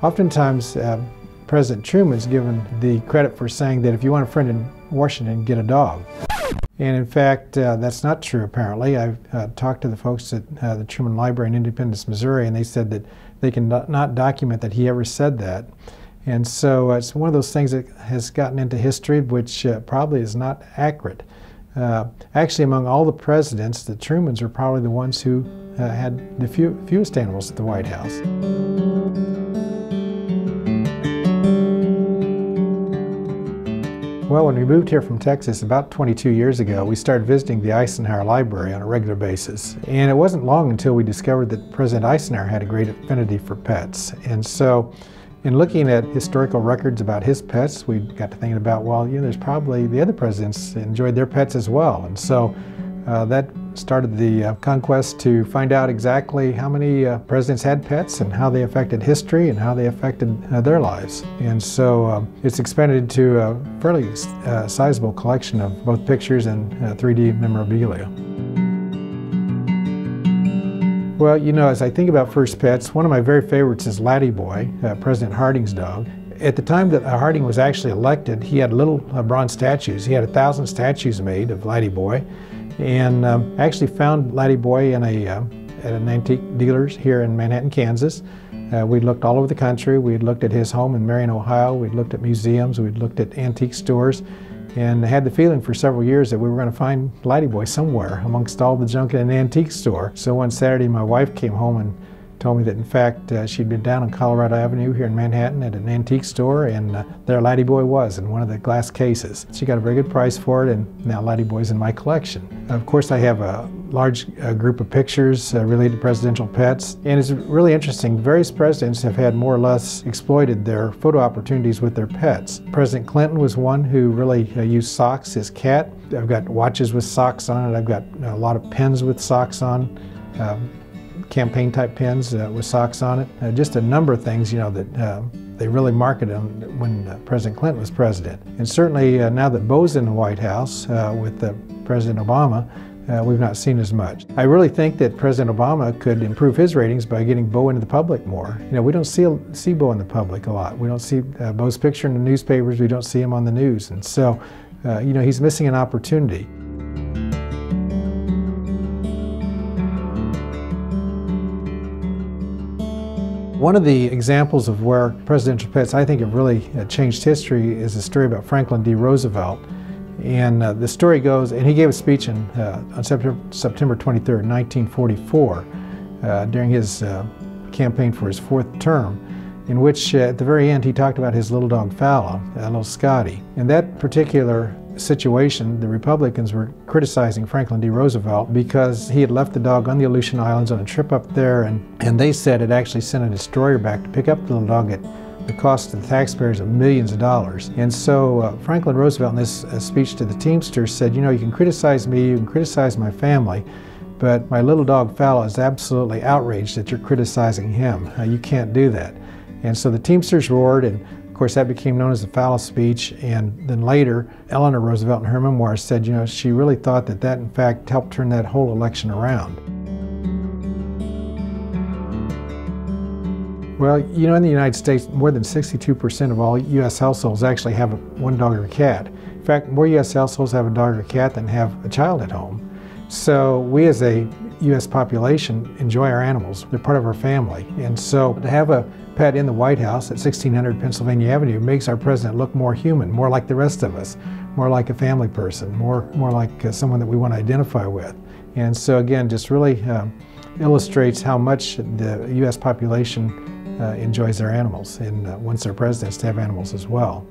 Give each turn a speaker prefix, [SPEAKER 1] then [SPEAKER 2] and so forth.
[SPEAKER 1] Oftentimes, President Truman's given the credit for saying that if you want a friend in Washington, get a dog. And in fact, that's not true apparently. I've talked to the folks at the Truman Library in Independence, Missouri, and they said that they can not document that he ever said that. And so it's one of those things that has gotten into history, which probably is not accurate. Actually, among all the presidents, the Trumans are probably the ones who had the fewest animals at the White House. Well, when we moved here from Texas about 22 years ago, we started visiting the Eisenhower Library on a regular basis. And it wasn't long until we discovered that President Eisenhower had a great affinity for pets. And so, in looking at historical records about his pets, we got to thinking about, well, there's probably the other presidents enjoyed their pets as well. And so that started the conquest to find out exactly how many presidents had pets and how they affected history and how they affected their lives. And so it's expanded into a fairly sizable collection of both pictures and 3D memorabilia. Well, as I think about first pets, one of my very favorites is Laddie Boy, President Harding's dog. At the time that Harding was actually elected, he had little bronze statues. He had 1,000 statues made of Laddie Boy, and actually found Laddie Boy at an antique dealer's here in Manhattan, Kansas. We looked all over the country. We looked at his home in Marion, Ohio. We looked at museums. We looked at antique stores, and had the feeling for several years that we were going to find Laddie Boy somewhere amongst all the junk in an antique store. So one Saturday, my wife came home and told me that in fact she'd been down on Colorado Avenue here in Manhattan at an antique store, and there Laddie Boy was in one of the glass cases. She got a very good price for it, and now Laddie Boy's in my collection. Of course, I have a large group of pictures related to presidential pets, and it's really interesting. Various presidents have had more or less exploited their photo opportunities with their pets. President Clinton was one who really used socks, his cat. I've got watches with socks on it. I've got a lot of pens with socks on. Campaign type pins with socks on it. Just a number of things, that they really marketed when President Clinton was president. And certainly now that Bo's in the White House with President Obama, we've not seen as much. I really think that President Obama could improve his ratings by getting Bo into the public more. We don't see Bo in the public a lot. We don't see Bo's picture in the newspapers. We don't see him on the news. And so, he's missing an opportunity. One of the examples of where presidential pets I think have really changed history is a story about Franklin D. Roosevelt. And the story goes, and he gave a speech on September 23rd, 1944, during his campaign for his fourth term, in which at the very end he talked about his little dog Fowler, little Scotty. In that particular situation, the Republicans were criticizing Franklin D. Roosevelt because he had left the dog on the Aleutian Islands on a trip up there, and they said it actually sent a destroyer back to pick up the little dog at the cost to the taxpayers of millions of dollars. And so Franklin Roosevelt in this speech to the Teamsters said, you can criticize me, you can criticize my family, but my little dog Fowler is absolutely outraged that you're criticizing him. You can't do that. And so the Teamsters roared, and of course that became known as the Fowler speech. And then later, Eleanor Roosevelt in her memoirs said, she really thought that in fact helped turn that whole election around. Well, in the United States, more than 62% of all U.S. households actually have one dog or a cat. In fact, more U.S. households have a dog or a cat than have a child at home. So we as a U.S. population enjoy our animals. They're part of our family. And so to have a pet in the White House at 1600 Pennsylvania Avenue makes our president look more human, more like the rest of us, more like a family person, more like someone that we want to identify with. And so again, just really illustrates how much the U.S. population enjoys their animals and wants their presidents to have animals as well.